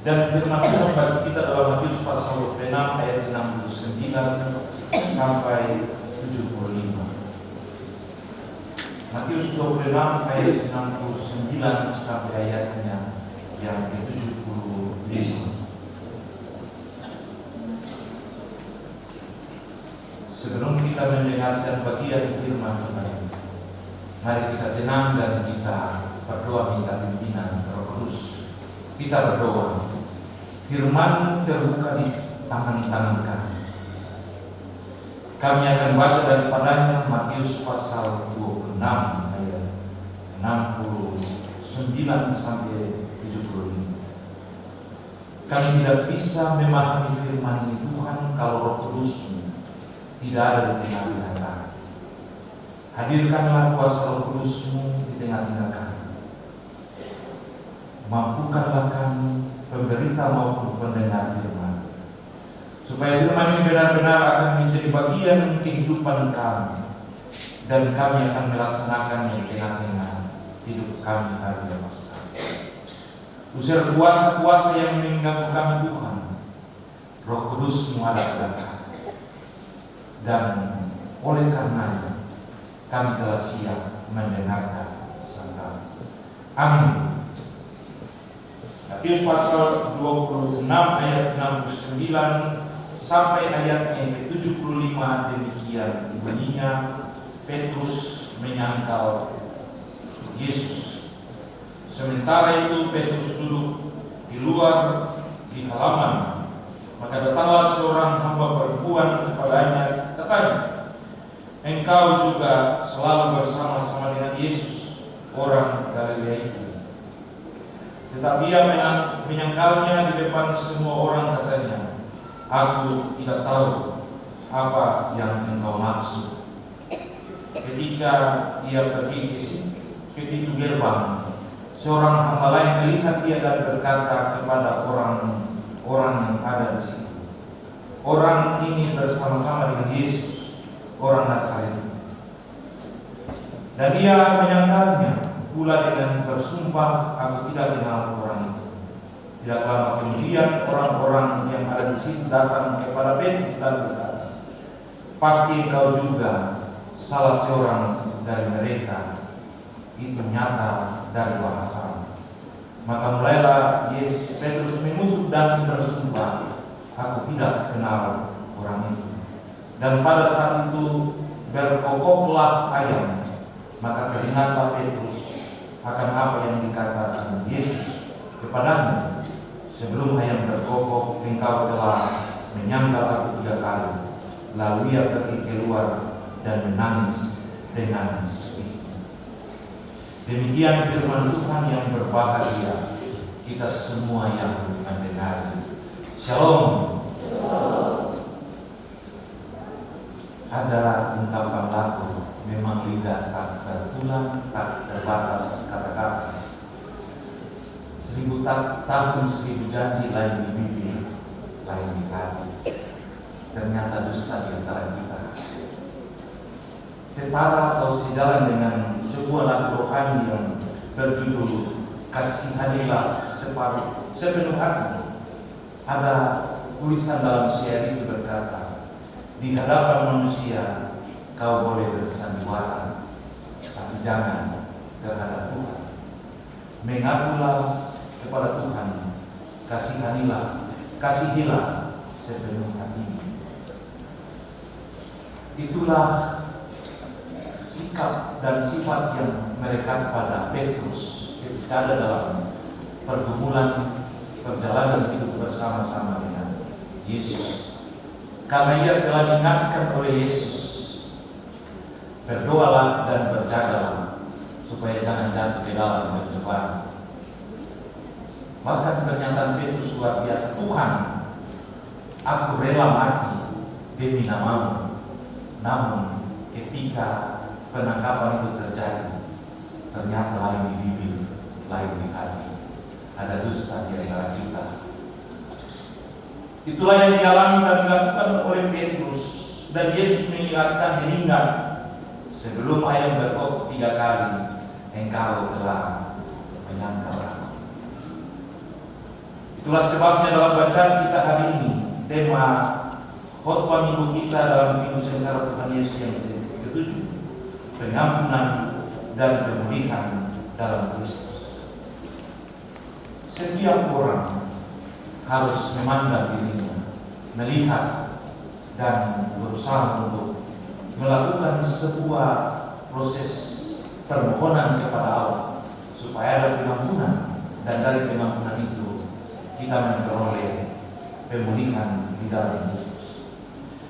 Dan firman Tuhan bagi kita dalam Matius pasal 6 ayat 69 sampai 75. Matius 26 ayat 69 sampai ayatnya yang ke-75. Sebelum kita mendengarkan bagian firman Tuhan, mari kita tenang dan kita berdoa minta pimpinan Roh Kudus. Kita berdoa, firman-Mu terbuka di tangan-tangan kami. Kami akan baca daripadanya Matius pasal 26 ayat 69 sampai 75. Kami tidak bisa memahami firman ini Tuhan kalau Roh Kudus-Mu tidak ada di tengah-tengah kami. Hadirkanlah kuasa Roh Kudus-Mu di tengah-tengah kami. Mampukanlah kami pemberita maupun pendengar firman, supaya firman ini benar-benar akan menjadi bagian kehidupan kami, dan kami akan melaksanakannya di tengah-tengah hidup kami hari lepas. Usir kuasa-kuasa yang mengganggu kami Tuhan. Roh Kudus-Mu ada pada kami, dan oleh karenanya kami telah siap mendengarkan sabda. Amin. Matius pasal 26 ayat 69 sampai ayat yang ke-75 demikian bunyinya. Petrus menyangkal Yesus. Sementara itu Petrus duduk di luar di halaman. Maka datanglah seorang hamba perempuan kepadanya, katanya, "Engkau juga selalu bersama-sama dengan Yesus, orang Galilea itu." Tetapi ia menyangkalnya di depan semua orang, katanya, "Aku tidak tahu apa yang engkau maksud." Ketika ia pergi ke pintu gerbang, seorang hamba lain melihat dia dan berkata kepada orang-orang yang ada di situ, "Orang ini bersama-sama dengan Yesus, orang Nazaret." Dan ia menyangkalnya pula dengan bersumpah, "Aku tidak kenal orang itu." Tidak lama kemudian orang-orang yang ada di situ datang kepada Petrus dan berkata, "Pasti engkau juga salah seorang dari mereka." Itu nyata dari bahasa. Maka mulailah Petrus mengutuk dan bersumpah, "Aku tidak kenal orang itu." Dan pada saat itu berkokoklah ayam. Maka teringatlah Petrus akan apa yang dikatakan Yesus kepadanya, "Sebelum ayam berkokok, engkau telah menyangkal aku 3 kali." Lalu ia pergi keluar dan menangis dengan sedih. Demikian firman Tuhan yang berbahagia kita semua yang mendengar. Shalom. Ada ungkapan lagu, "Memang lidah tak tertulang, tak terbatas kata-kata. 1000 tahun 1000 janji, lain di bibir, lain di hati." Ternyata dusta di antara kita. Setara atau sejalan dengan sebuah lagu rohani yang berjudul "Kasihanilah sepenuh hati." Ada tulisan dalam syair itu berkata, "Di hadapan manusia kau boleh bersandiwara, tapi jangan terhadap Tuhan. Mengakulah kepada Tuhan, kasihilah sepenuh hatimu." Itulah sikap dan sifat yang melekat pada Petrus ketika ada dalam pergumulan perjalanan hidup bersama-sama dengan Yesus. Karena ia telah diingatkan oleh Yesus, "Berdoalah dan berjagalah supaya jangan jatuh ke dalam pencobaan." Maka pernyataan Petrus luar biasa, "Tuhan, aku rela mati demi nama-Mu." Namun ketika penangkapan itu terjadi, ternyata lain di bibir, lain di hati. Ada dusta di antara kita. Itulah yang dialami dan dilakukan oleh Petrus. Dan Yesus mengingatkan, "Ingat, sebelum ayam berkokok 3 kali, engkau telah menyangkal aku." Itulah sebabnya dalam bacaan kita hari ini, tema khotbah minggu kita dalam minggu sengsara Tuhan Yesus yang ke-7, pengampunan dan pemulihan dalam Kristus. Setiap orang harus memandang dirinya, melihat dan berusaha untuk melakukan sebuah proses permohonan kepada Allah supaya ada pengampunan, dan dari pengampunan itu kita memperoleh pemulihan di dalam Kristus.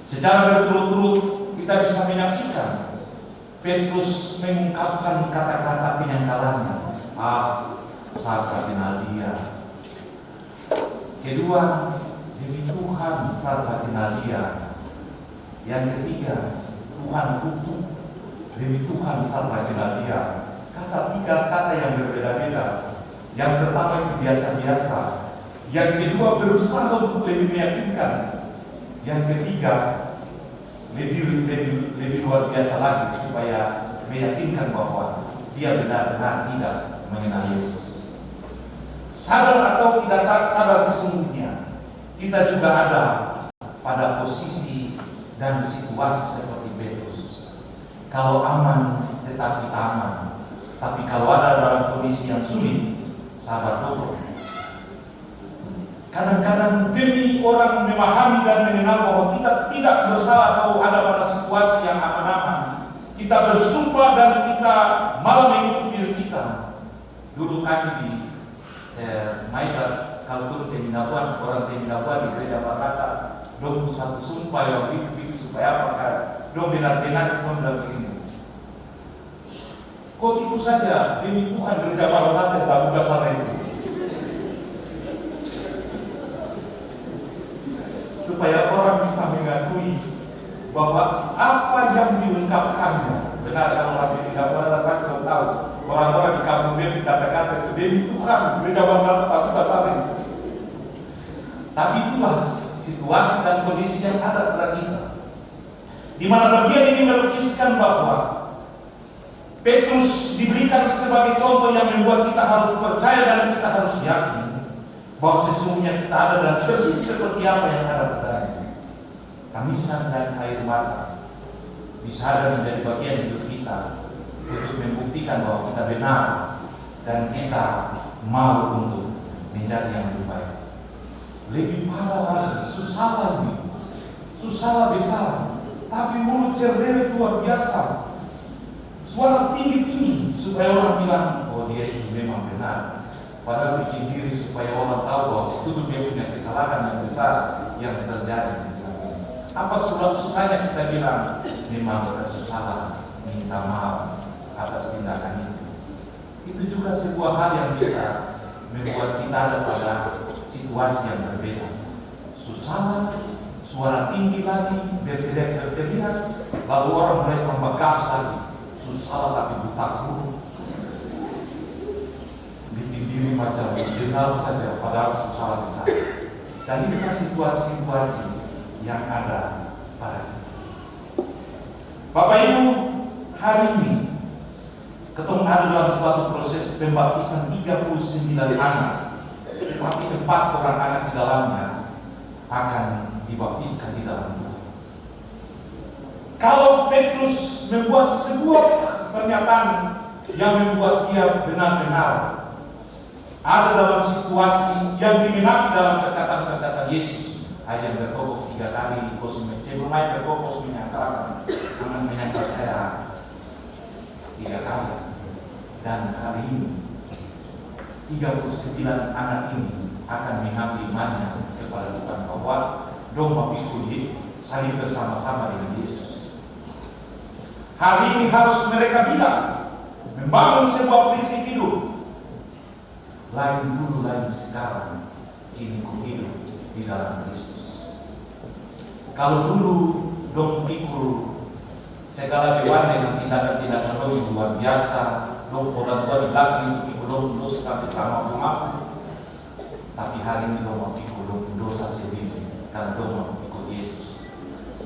Secara berturut-turut kita bisa menyaksikan Petrus mengungkapkan kata-kata penyangkalannya. Saya kenal dia. Kedua, demi Tuhan saya kenal dia. Yang ketiga, Tuhan kutuk. Demi Tuhan saya kenal dia. Tiga kata yang berbeda-beda. Yang pertama itu biasa-biasa. Yang kedua berusaha untuk lebih meyakinkan. Yang ketiga lebih luar biasa lagi supaya meyakinkan bahwa dia benar-benar tidak mengenal Yesus. Sadar atau tidak sadar sesungguhnya, kita juga ada pada posisi dan situasi seperti Petrus. Kalau aman, tetap kita aman. Tapi kalau ada dalam kondisi yang sulit, sabar dulu. Kadang-kadang demi orang memahami dan mengenal bahwa kita tidak bersalah atau ada pada situasi yang aman-aman, kita bersumpah dan kita malah menutup diri kita. Dulu kami di Maida, kalau turun Teminabuan, orang Teminabuan di gereja Barata, dong satu sumpah yang bikin supaya apakah dong benar-benar pun dalam ini. Kok itu saja demi Tuhan gereja Barata tak buka sana itu, supaya orang bisa mengakui bahwa apa yang diungkapkannya benar. Kalau orang tidak pernah pasti tahu, orang-orang di kampung dia kata-kata itu demi Tuhan gereja Barata tak buka sana itu. Tapi itulah situasi dan kondisi yang ada pada kita, di mana bagian ini melukiskan bahwa Petrus diberikan sebagai contoh yang membuat kita harus percaya dan kita harus yakin bahwa sesungguhnya kita ada dan persis seperti apa yang ada padanya. Tangisan dan air mata bisa ada menjadi bagian hidup kita untuk membuktikan bahwa kita benar dan kita mau untuk menjadi yang lebih baik. Lebih parah lagi, susah lagi, susah besar, tapi mulut cerewet luar biasa. Suara tinggi-tinggi supaya orang bilang, oh dia itu memang benar. Padahal bikin diri supaya orang tahu bahwa itu dia punya kesalahan yang besar yang terjadi. Apa susahnya kita bilang, memang saya susah, minta maaf atas tindakan itu. Itu juga sebuah hal yang bisa membuat kita ada pada situasi yang berbeda. Susah, suara tinggi lagi, berteriak, lalu orang mulai tambah gas lagi. Susah tapi buta huruf, bikin diri macam kenal saja padahal susah besar. Dan inilah situasi-situasi yang ada pada kita. Bapak Ibu, hari ini ketemu ada dalam suatu proses pembaptisan 39 anak, tetapi 4 orang anak di dalamnya akan dibaptiskan di dalam Tuhan. Kalau Petrus membuat sebuah pernyataan yang membuat dia benar-benar ada dalam situasi yang digenapi dalam perkataan-perkataan Yesus, ayat berkokok 3 kali, sebelum ayat berkokok menyangkal, jangan menyangkal saya 3 kali. Dan hari ini 39 anak ini akan mengabdi imannya kepada Tuhan bahwa domba pikul saling bersama-sama dengan Yesus. Hari ini harus mereka bilang, membangun sebuah prinsip hidup. Lain dulu, lain sekarang, kini ku hidup di dalam Kristus. Kalau dulu dong pikul segala beban dengan tindakan-tindakan dong yang luar biasa, dong orang tua di belakang itu pikul dong dosa sampai lama. Tapi hari ini dong pikul dong dosa sendiri karena dong pikul Yesus.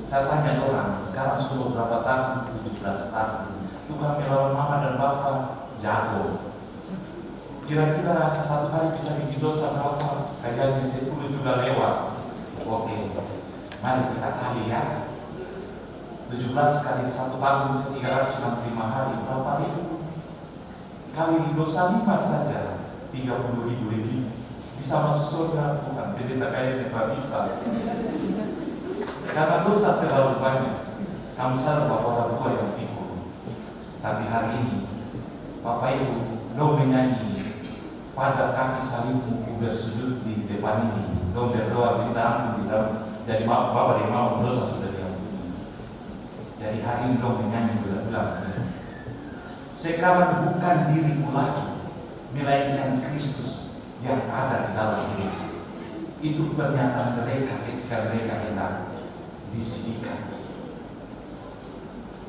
Saya tanya orang, sekarang sudah berapa tahun? 17 tahun. Tuhan melawan mama dan bapak jago. Kira-kira satu hari bisa bikin dosa berapa? kayaknya 10 juga lewat. Oke, mari kita kali ya. 17 kali 1 tahun 365 hari, berapa ribu? Kali dosa 5 saja, 30.000 lebih. Bisa masuk surga? Bukan, pendeta kayaknya tidak bisa. Karena dosa terlalu banyak. Kamu sadar bahwa orang tua yang pikul. Tapi hari ini, Bapak Ibu, lo menyanyi pada kaki salibmu bersujud di depan ini. Lo berdoa minta ampun di dalam. Jadi Bapak dia mau dosa sudah diampuni. Jadi hari ini lo menyanyi bilang, sekarang bukan diriku lagi, melainkan Kristus yang ada di dalam diriku. Itu pernyataan mereka ketika mereka hendak disediakan.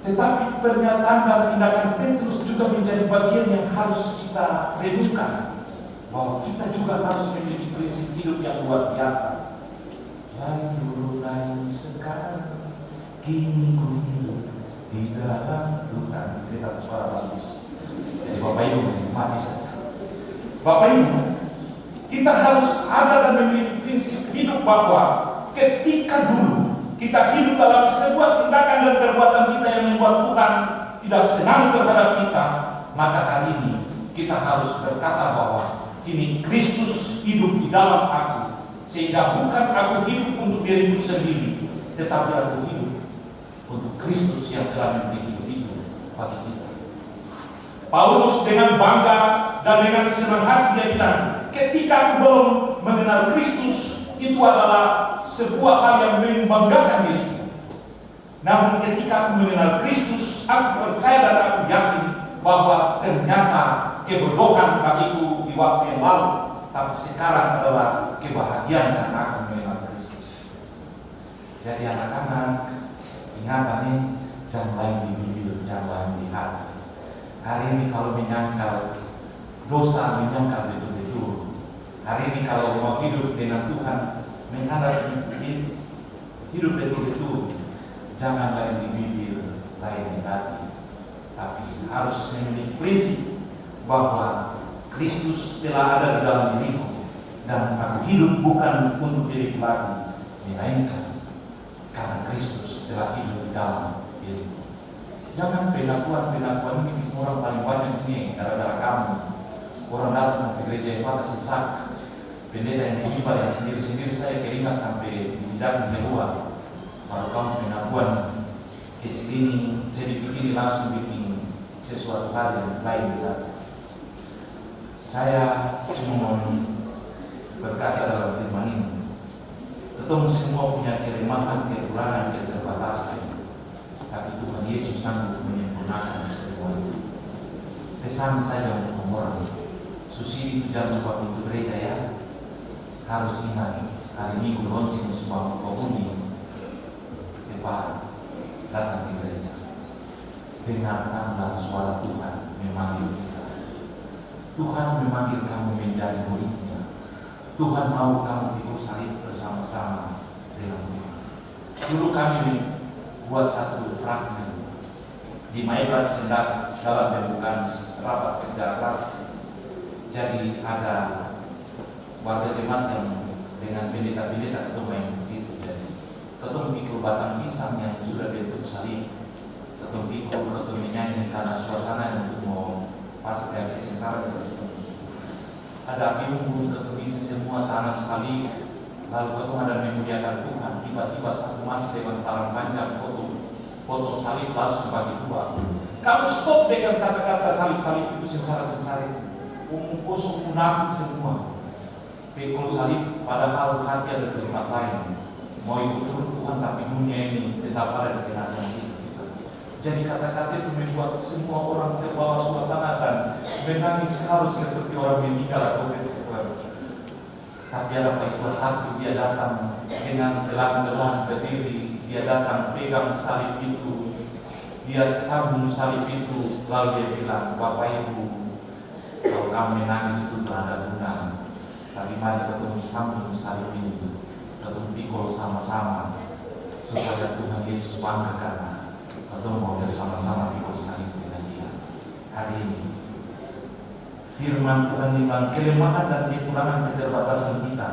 Tetapi pernyataan dan tindakan Petrus juga menjadi bagian yang harus kita renungkan, bahwa kita juga harus memiliki prinsip hidup yang luar biasa. Lain dulu, lain sekarang, kini ku hidup di dalam Tuhan. Kita suara bagus. Jadi Bapak Ibu menikmati saja. Bapak Ibu, kita harus ada dan memiliki prinsip hidup bahwa ketika dulu kita hidup dalam sebuah tindakan dan perbuatan kita yang membuat Tuhan tidak senang terhadap kita, maka hari ini kita harus berkata bahwa kini Kristus hidup di dalam aku, sehingga bukan aku hidup untuk diriku sendiri, tetapi aku hidup untuk Kristus yang telah memberi hidup itu bagi kita. Paulus dengan bangga dan dengan senang hati dia bilang, ketika aku belum mengenal Kristus, itu adalah sebuah hal yang membanggakan diriku. Namun ketika aku mengenal Kristus, aku percaya dan aku yakin bahwa ternyata kebodohan bagiku di waktu yang lalu, tapi sekarang adalah kebahagiaan karena aku mengenal Kristus. Jadi anak-anak, ingat nih, jangan lain di bibir, jangan lain di hati. Hari ini kalau menyangkal dosa, menyangkal betul-betul. Hari ini kalau mau hidup dengan Tuhan, menghadap hidup betul-betul, jangan lain di bibir, lain di hati, tapi harus memiliki prinsip bahwa Kristus telah ada di dalam diriku dan aku hidup bukan untuk diriku lagi, melainkan karena Kristus telah hidup di dalam diriku. Jangan pengakuan ini orang paling banyak ini gara-gara kamu. Orang datang sampai gereja yang patah sesak, pendeta yang dijibat yang sendiri-sendiri, saya keringat sampai dijak keluar. Baru kamu pengakuan kecil ini, jadi begini langsung bikin sesuatu hal yang lain. Saya cuma mau berkata dalam firman ini, ketemu semua punya kelemahan, kekurangan, keterbatasan, tapi Tuhan Yesus sanggup menyempurnakan semua itu. Pesan saja untuk orang, Susidi itu jangan lupa pintu gereja ya. Harus ingat, hari Minggu lonceng sebuah penghuni setiap datang ke gereja. Dengarkanlah suara Tuhan memanggil kita. Tuhan memanggil kamu menjadi muridnya. Tuhan mau kamu pikul salib bersama-sama dengan Tuhan. Dulu kami buat satu fragmen di Maibrat Sendak dalam pembukaan rapat kerja klasis. Jadi ada warga jemaat yang dengan pendeta-pendeta ketemu yang begitu. Jadi ketemu pikul batang pisang yang sudah bentuk salib, ketemu pikul, ketemu menyanyi karena suasana untuk mau pas dari kesengsaraan. Ada api unggun, ketemu semua tanam salib, lalu ketemu ada memuliakan Tuhan. Tiba-tiba satu masuk dengan tangan panjang, potong salib langsung bagi dua. Kamu stop dengan kata-kata salib-salib itu sengsara-sengsara. Umum kosong munafik semua. Pikul salib padahal hati ada di tempat lain. Mau ikut Tuhan tapi dunia ini tetap ada di tengah-tengah kita. Jadi kata-kata itu membuat semua orang terbawa suasana dan menangis harus seperti orang meninggal atau seperti. Tapi ada Pak satu, dia datang dengan belang-belang berdiri, dia datang pegang salib itu, dia sambung salib itu, lalu dia bilang, Bapak Ibu, kalau kamu menangis itu tak ada guna. Tapi mari ketemu sambung salib ini, ketemu pikul sama-sama, supaya Tuhan Yesus bangga karena ketemu mau bersama-sama pikul salib dengan dia. Hari ini Firman Tuhan bilang kelemahan dan kekurangan keterbatasan kita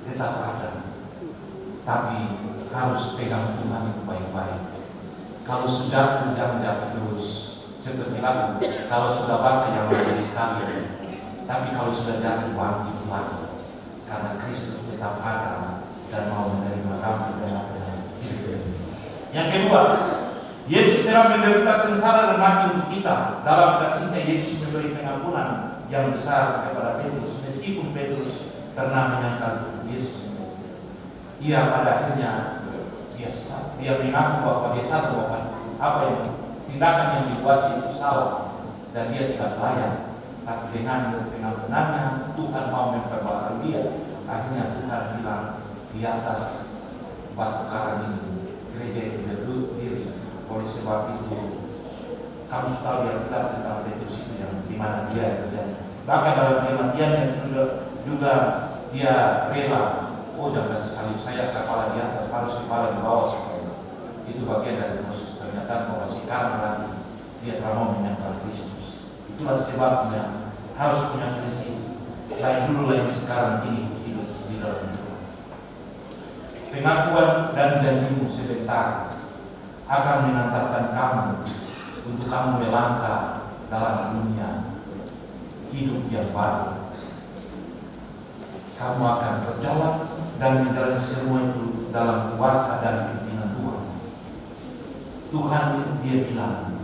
tetap ada, tapi harus pegang Tuhan itu baik-baik. Kalau sudah jangan jatuh terus seperti lagu. Kalau sudah basah yang lagi sekali, tapi kalau sudah jatuh bangkit lagi, karena Kristus tetap ada dan mau menerima kami dengan hidup. Yang kedua, Yesus telah menderita sengsara dan mati untuk kita. Dalam kasihnya Yesus memberi pengampunan yang besar kepada Petrus, meskipun Petrus pernah menyangkal Yesus. Ia pada akhirnya dia mengaku bahwa dia sadar bahwa apa yang tindakan yang dibuat itu salah dan dia tidak layak. Tapi dengan pengampunannya Tuhan mau memperbarui dia. Akhirnya Tuhan bilang, di atas batu karang ini gereja itu berdiri. Oleh sebab itu kamu tahu yang kita tentang Petrus itu yang dimana dia terjadi. Bahkan dalam kematiannya juga dia rela, oh jangan kasih salib saya kepala di atas, harus kepala di bawah. Itu bagian dari proses. Ternyata bahwa sekarang lagi dia telah mau menyangkal Kristus. Itulah sebabnya harus punya prinsip lain dulu lain sekarang ini hidup di dalam Tuhan. Pengakuan dan janjimu sebentar akan mengantarkan kamu untuk kamu melangkah dalam dunia hidup yang baru. Kamu akan berjalan dan menjalani semua itu dalam kuasa dan pimpinan Tuhan. Tuhan dia bilang,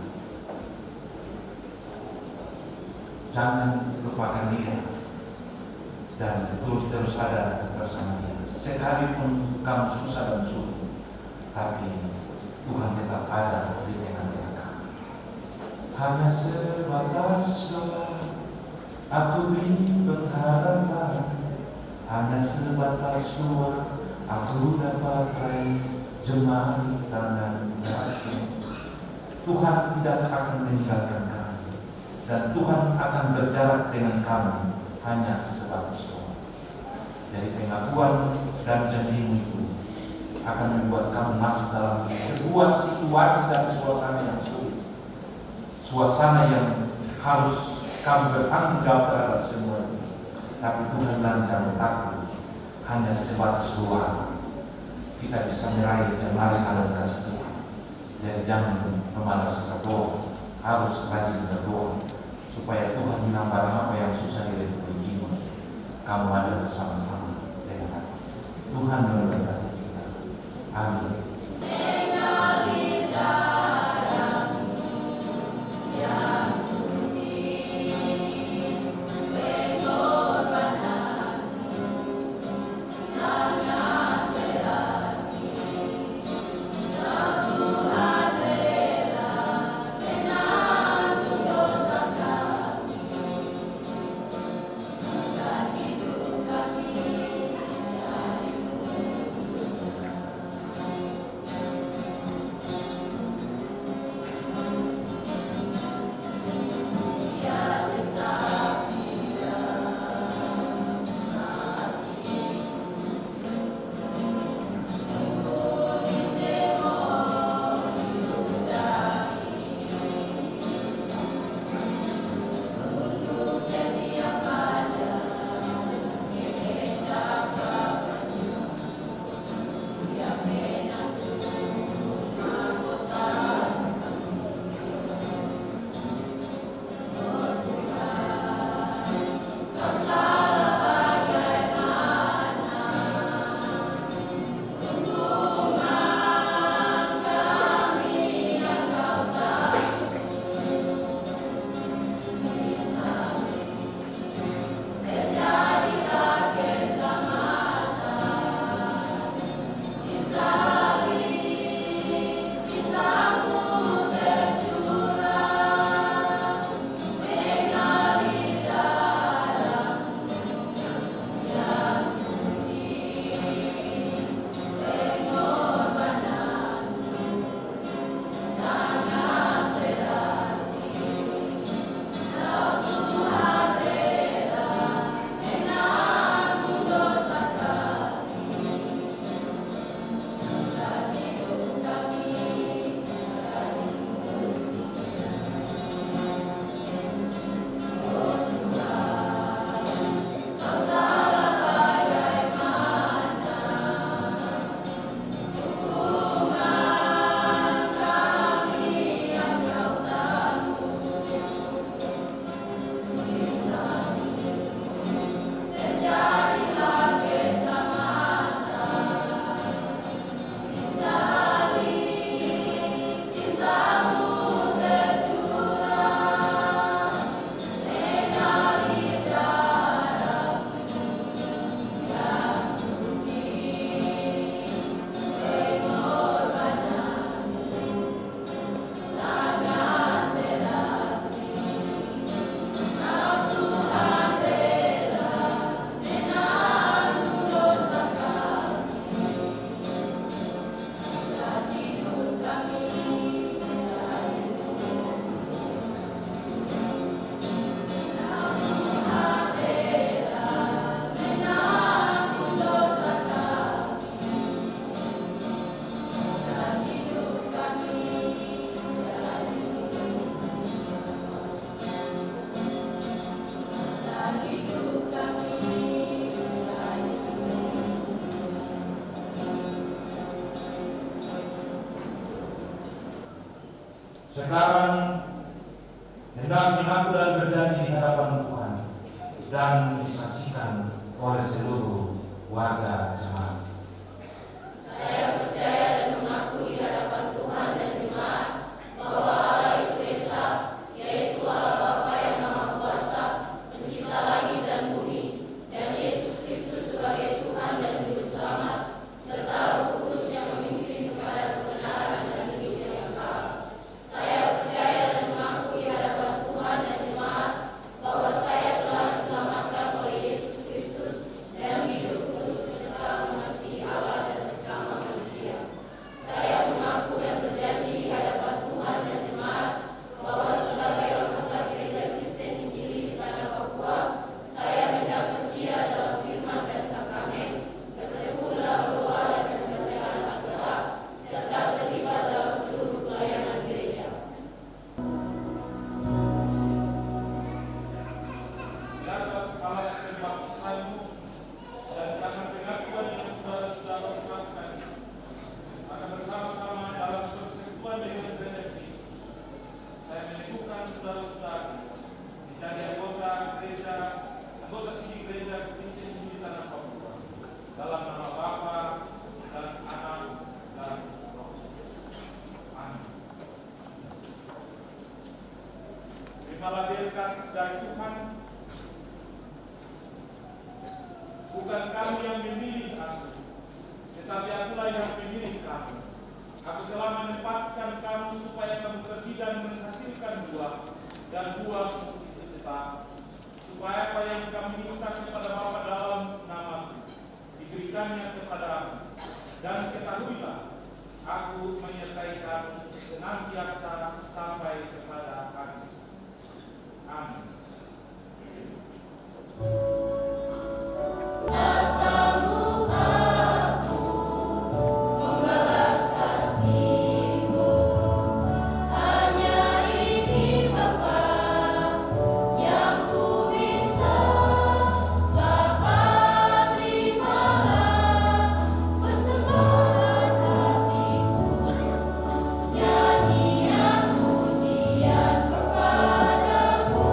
jangan lupakan dia dan terus ada bersama dia. Sekalipun kamu susah dan sulit, tapi Tuhan tetap ada di tengah-tengah kamu. Hanya sebatas doa aku beri pengharapan. Hanya sebatas doa aku dapat raih jemari tangan kasih. Tuhan tidak akan meninggalkan kamu dan Tuhan akan berjarak dengan kamu hanya sebatas doa. Jadi pengakuan dan janjimu itu akan membuat kamu masuk dalam sebuah situasi dan suasana yang sulit, suasana yang harus kamu bertanggung jawab terhadap semua itu. Tapi Tuhan dan kamu takut hanya sebatas doa kita bisa meraih jemari tangan kasih Tuhan. Jadi jangan memalas berdoa, harus rajin berdoa supaya Tuhan menambah apa yang susah di hidup ini. Kamu ada bersama-sama dengan aku. Tuhan memberkati kita. Amin. Sekarang hendaknya aku dan berjanji di hadapan Tuhan dan disaksikan oleh seluruh warga jemaat. Saya percaya dan mengaku di hadapan Tuhan dan jemaat bahwa Allah itu Esa, yaitu Allah Bapa yang Maha Kuasa, Pencipta langit dan bumi, dan Yesus Kristus sebagai Tuhan dan Juru Selamat, serta Roh Kudus yang memimpin kepada kebenaran dan hidup yang kekal. Saya percaya dan mengaku di hadapan Tuhan dan jemaat bahwa saya telah diselamatkan oleh Yesus Kristus dalam hidup kudus serta mengasihi Allah dan sesama manusia. Saya mengaku dan berjanji di hadapan Tuhan dan jemaat bahwa sebagai anggota Gereja Kristen Injili di Tanah Papua, saya hendak setia dalam firman dan sakramen, bertekun dalam doa dan pembacaan Alkitab, serta terlibat dalam seluruh pelayanan gereja. Di atas alas kebaptisanmu dan karena pengakuan yang saudara-saudara ucapkan, maka bersama-sama dalam persekutuan dengan gereja Kristus, saya meneguhkan saudara-saudara menjadi anggota sini gereja Kristen di Tanah Papua, dalam nama Bapa dan Anak dan Roh Kudus. Amin. Terimalah berkat dari Tuhan. Bukan kamu yang memilih aku, tetapi akulah yang memilih kamu. Aku telah menempatkan kamu supaya kamu pergi dan menghasilkan buah, dan buah itu tetap, supaya apa yang kamu minta kepada Bapa dalam namaku diberikannya kepadamu. Dan ketahuilah, aku menyertai kamu senantiasa sampai kepada habis. Amin. Tak sanggup aku membalas kasih-Mu, hanya ini Bapa yang ku bisa. Bapa, terimalah persembahan hatiku, nyanyian pujian kepadamu.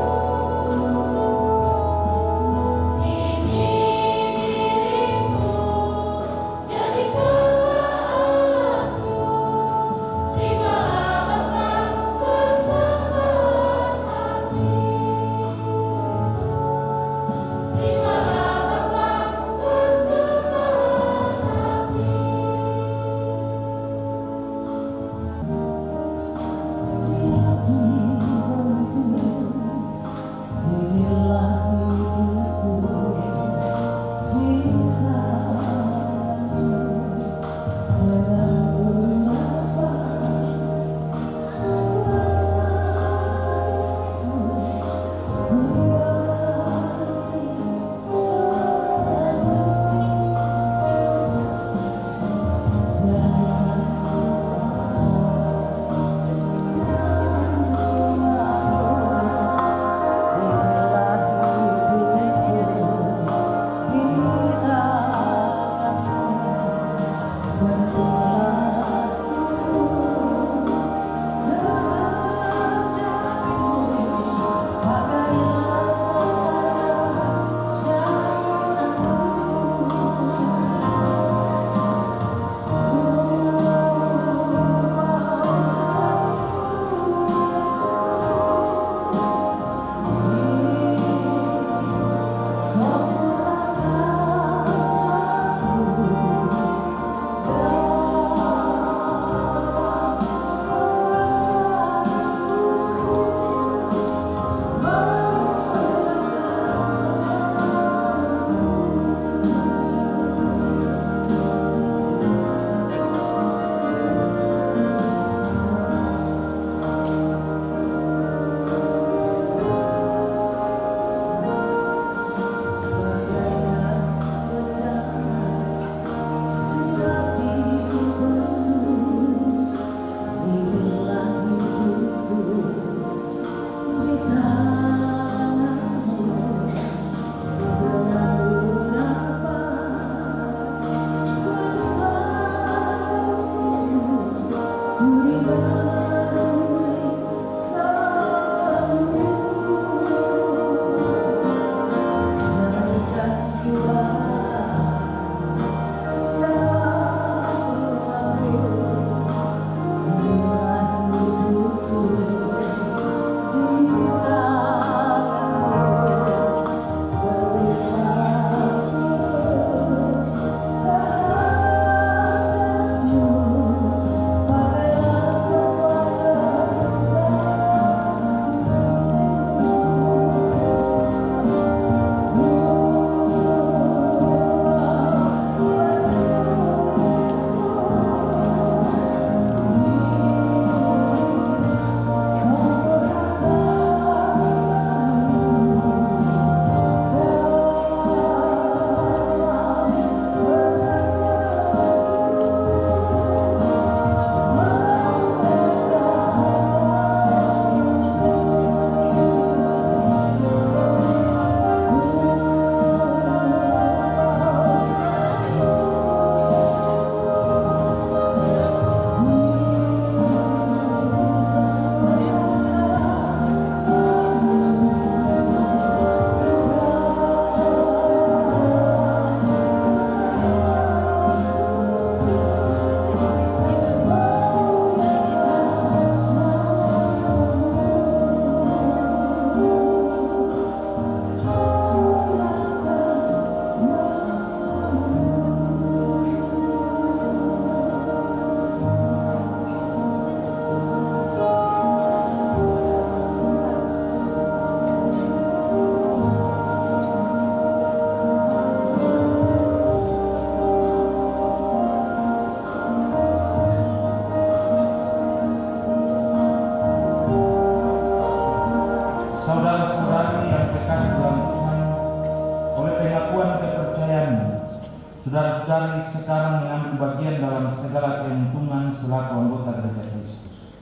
saudara-saudari sekarang mengambil bagian dalam segala keuntungan selaku anggota gereja Kristus.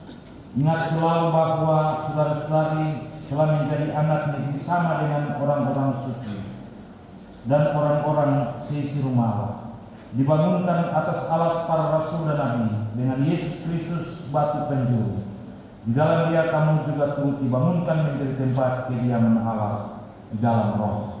Ingat selalu bahwa saudara-saudari telah menjadi anak negeri sama dengan orang-orang suci dan orang-orang seisi rumah, dibangunkan atas alas para rasul dan nabi dengan Yesus Kristus batu penjuru. Di dalam Dia kamu juga turut dibangunkan menjadi tempat kediaman Allah di dalam Roh.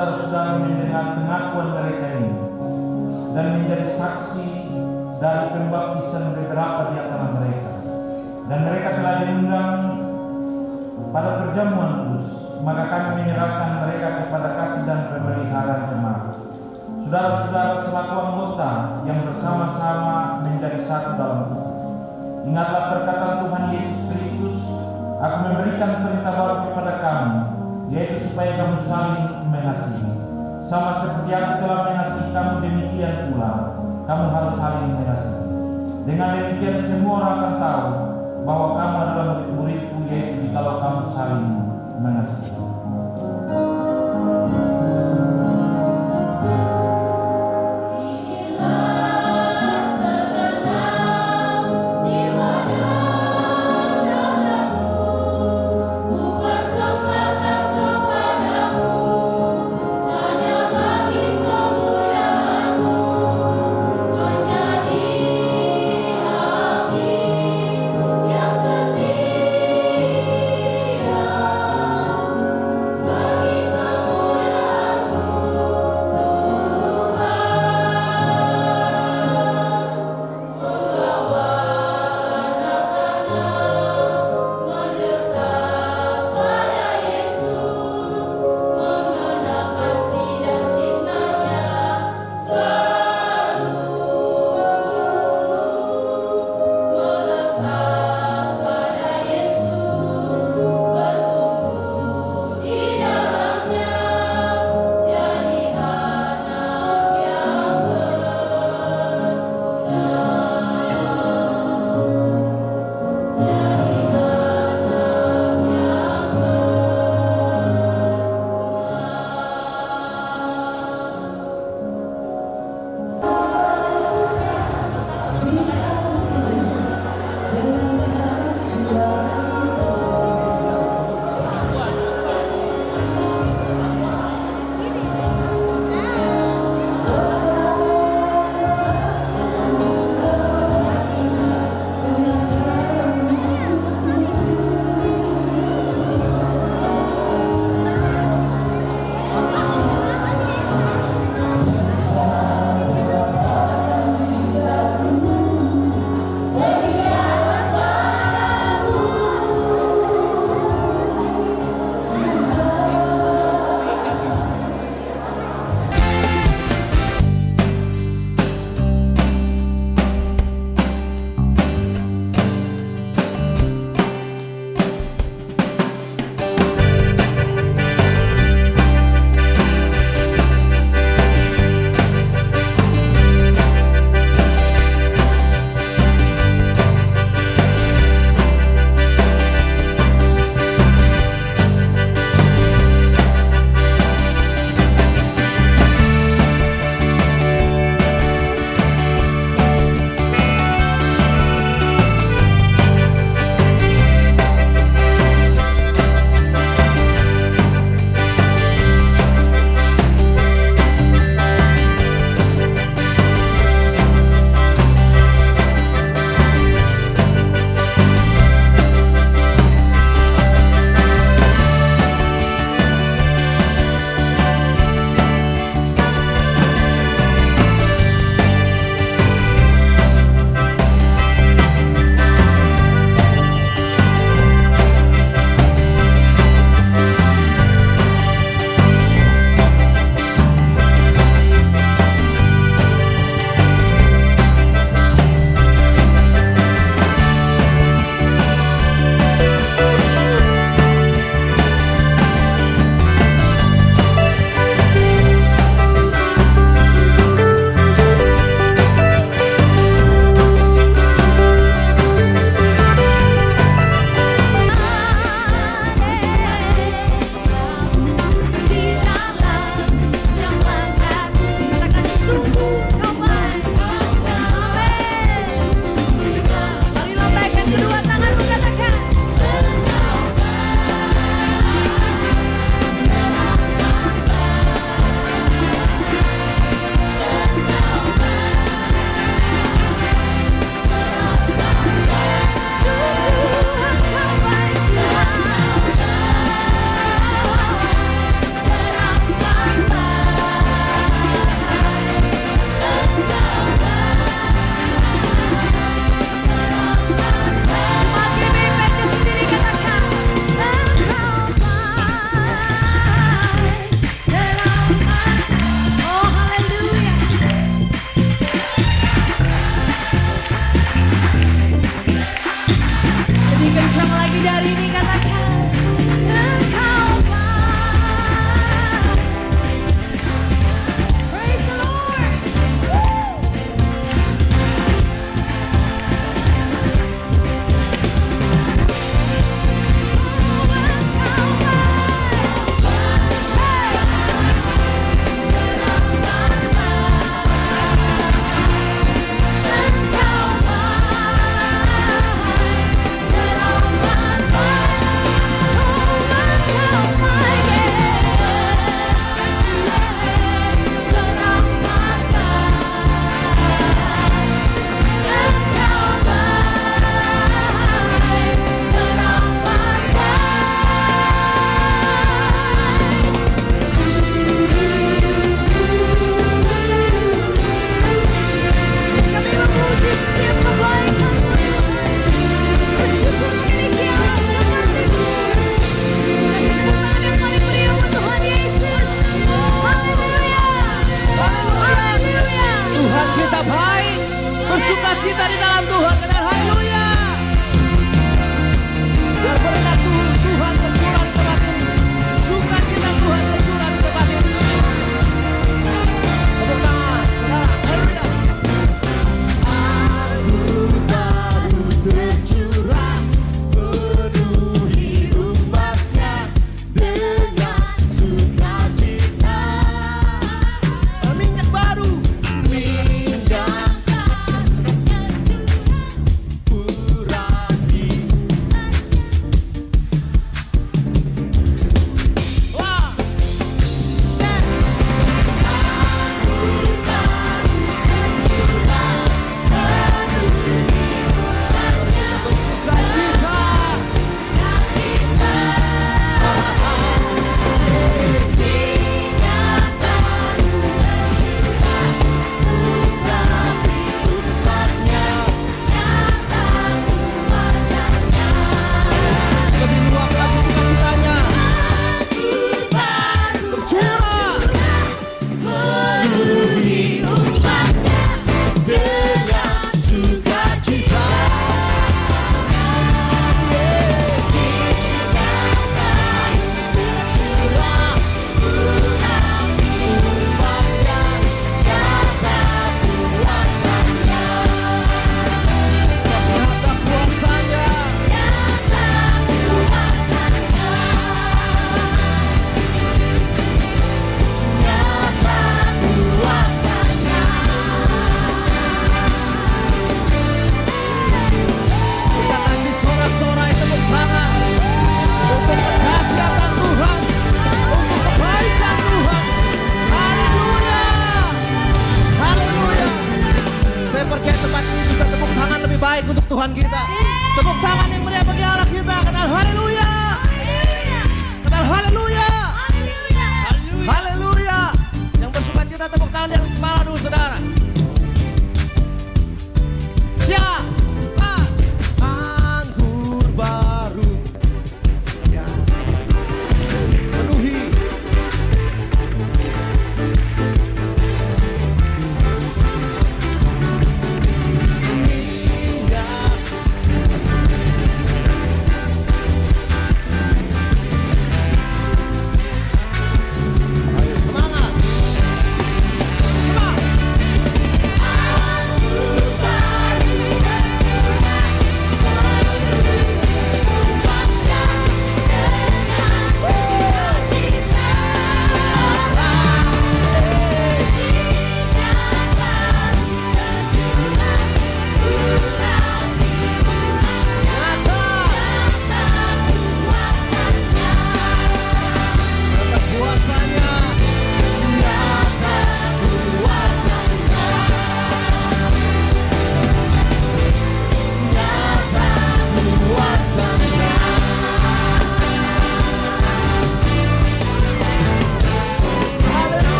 saudara-saudara mendengar pengakuan mereka ini dan menjadi saksi dari pembaptisan beberapa di antara mereka, dan mereka telah diundang pada perjamuan kudus, maka kami menyerahkan mereka kepada kasih dan pemeliharaan jemaat. Saudara-saudara selaku anggota yang bersama-sama menjadi satu dalam Tuhan, ingatlah perkataan Tuhan Yesus Kristus, aku memberikan perintah baru kepada kamu, yaitu supaya kamu saling mengasihi. Sama seperti aku telah mengasihi kamu, demikian pula kamu harus saling mengasihi. Dengan demikian semua orang akan tahu bahwa kamu adalah murid-muridku, yaitu kalau kamu saling mengasihi. lagi dari ini katakan